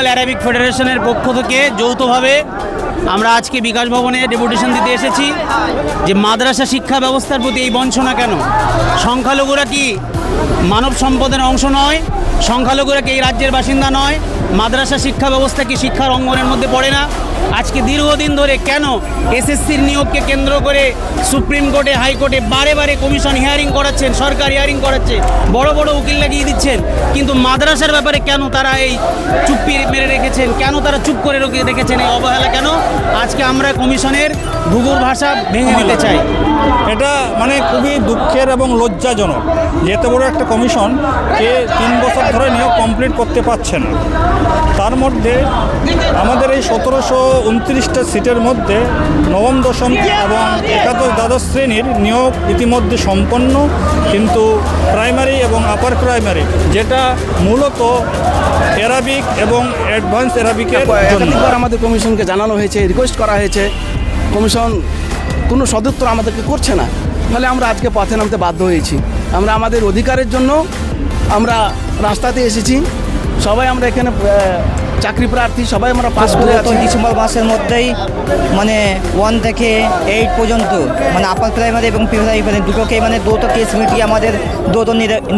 Arabic ফেডারেশনের পক্ষ থেকে যৌথভাবে আমরা আজকে বিকাশ ভবনে ডেপুটেশন দিতে এসেছি যে মাদ্রাসা শিক্ষা ব্যবস্থার প্রতি এই বঞ্চনা কেন? সংখ্যালঘুরা কি মানব সম্পদের অংশ নয়? সংখ্যালঘুরা কি এই রাজ্যের বাসিন্দা নয়? মাদ্রাসা শিক্ষা ব্যবস্থা কি শিক্ষার অঙ্গনের মধ্যে পড়ে না? আজকে দীর্ঘদিন ধরে কেন এসএসসির নিয়োগকে কেন্দ্র করে সুপ্রিম কোর্টে হাইকোর্টে বারে বারে কমিশন হিয়ারিং করাচ্ছেন, সরকার হিয়ারিং করাচ্ছে, বড় বড় উকিল লাগিয়ে দিচ্ছেন, কিন্তু মাদ্রাসার ব্যাপারে কেন তারা এই চুপ্পি মেরে রেখেছেন? কেন তারা চুপ করে রেখেছেন? এই অবহেলা কেন? আজকে আমরা কমিশনের ঘুঘুর ভাষা ভেঙে দিতে চাই। এটা মানে খুবই দুঃখের এবং লজ্জাজনক যে এত বড় একটা কমিশন কে 3 বছর ধরে নিয়োগ কমপ্লিট করতে পারছে না। তার মধ্যে আমাদের এই 1729টা সিটের মধ্যে নবম, দশম এবং একাদশ, দ্বাদশ শ্রেণীর নিয়োগ ইতিমধ্যে সম্পন্ন, কিন্তু প্রাইমারি এবং আপার প্রাইমারি যেটা মূলত অ্যারাবিক এবং অ্যাডভান্স অ্যারাবিকের জন্য আমাদের কমিশনকে জানানো হয়েছে, রিকোয়েস্ট করা হয়েছে, কমিশন কোনো সদুত্তর আমাদেরকে করছে না। ফলে আমরা আজকে পথে নামতে বাধ্য হয়েছি। আমরা আমাদের অধিকারের জন্য আমরা রাস্তাতে এসেছি। সবাই আমরা এখানে চাকরি প্রার্থী, সবাই আমরা পাস করে আছি। ডিসেম্বর মাসের মধ্যেই মানে 1 থেকে 8 পর্যন্ত মানে আপার প্রাইমারি এবং প্রাইমারি দুটোকে মানে দ্রুত কেস মিটিয়ে আমাদের দ্রুত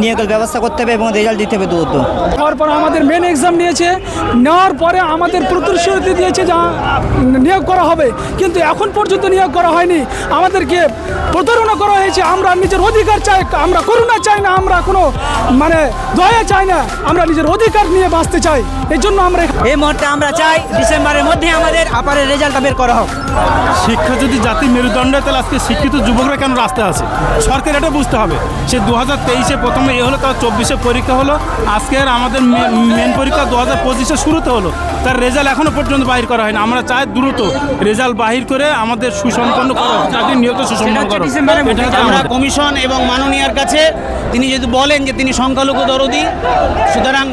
নিয়োগের ব্যবস্থা করতে হবে এবং রেজাল্ট দিতে হবে দ্রুত। তারপর আমাদের মেন এক্সাম নিয়েছে, নেওয়ার পরে আমাদের প্রতিশ্রুতি দিয়েছে যা নিয়োগ করা হবে, কিন্তু এখন পর্যন্ত নিয়োগ করা হয়নি। আমাদেরকে প্রতারণা করা হয়েছে। আমরা নিজের অধিকার চাই, আমরা করুণা চাই না, আমরা কোনো মানে দয়া চাই না, আমরা নিজের অধিকার নিয়ে বাঁচতে চাই। এই জন্য আমরা এই মুহূর্তে আমরা চাই ডিসেম্বরের মধ্যে আমাদের আপারের রেজাল্টটা বের করা হোক। শিক্ষা যদি জাতির মেরুদণ্ড, তাহলে আজকে শিক্ষিত যুবকরা কেন রাস্তায় আছে? সরকার এটা বুঝতে হবে। সে 2023-এ প্রথমে হলো, তার 24-এ পরীক্ষা হলো, আজকের আমাদের মেন পরীক্ষা 2025-এ শুরুতে হলো, তার রেজাল্ট এখনও পর্যন্ত বাহির করা হয়নি। আমরা চাই দ্রুত রেজাল্ট বাহির করে আমাদের সুসম্পন্ন করো, চাকরি নিয়োগ সুসম্পন্ন করো। আমরা কমিশন এবং মাননীয়ার কাছে তিনি যদি বলেন যে তিনি সংখ্যালঘু দরদি, সুতরাং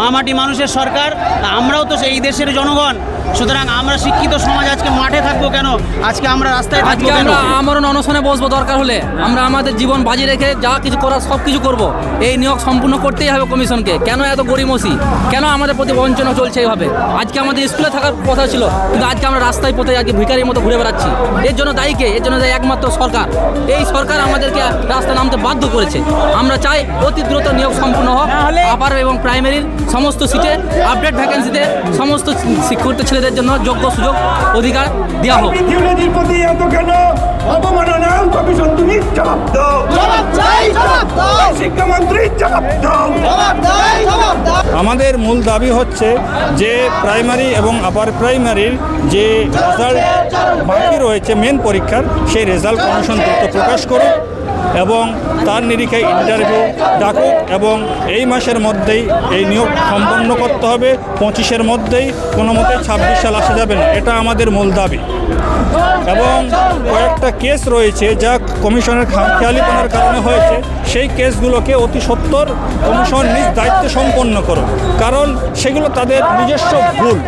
মামাটি মানুষের সরকার, আমরাও তো সেই দেশের জনগণ, সুতরাং আমরা শিক্ষিত সমাজ আজকে মাঠে থাকবো কেন? আজকে আমরা রাস্তায় থাকবো কেন? আমরা অনশনে বসবো, দরকার হলে আমরা আমাদের জীবন বাজি রেখে যা কিছু করার সব কিছু করবো। এই নিয়োগ সম্পূর্ণ করতেই হবে কমিশনকে। কেন এত গরিমসি? কেন আমাদের প্রতি বঞ্চনা চলছে এইভাবে? আজকে আমাদের স্কুলে থাকার কথা ছিল, কিন্তু আজকে আমরা রাস্তায় পথে আজকে ভিখারির মতো ঘুরে বেড়াচ্ছি। এর জন্য দায়ী কে? এর জন্য দায়ী একমাত্র সরকার। এই সরকার আমাদেরকে রাস্তায় নামতে বাধ্য করেছে। আমরা চাই অতি দ্রুত নিয়োগ সম্পূর্ণ হোক। আপার এবং প্রাইমারির সমস্ত সিটে আপডেট ভ্যাকেন্সিতে সমস্ত শিক্ষিত ছেলেদের জন্য যোগ্য সুযোগ অধিকার দেওয়া হোক। আমাদের মূল দাবি হচ্ছে যে প্রাইমারি এবং আপার প্রাইমারির যে রেজাল্ট বাকি রয়েছে মেন পরীক্ষার, সেই রেজাল্ট কমিশন দ্রুত প্রকাশ করুক এবং তার নিরিখে ইন্টারভিউ ডাকুক, এবং এই মাসের মধ্যেই এই নিয়োগ সম্পন্ন করতে হবে। 25-এর মধ্যেই কোনো মতে 26 সাল আসা যাবে না, এটা আমাদের মূল দাবি। এবং কয়েকটা কেস রয়েছে যা কমিশনের খামখেয়ালিপনার কারণে হয়েছে, সেই কেসগুলোকে অতি সত্বর কমিশন নিজ দায়িত্বে সম্পন্ন করুক, কারণ সেগুলো তাদের নিজস্ব ভুল।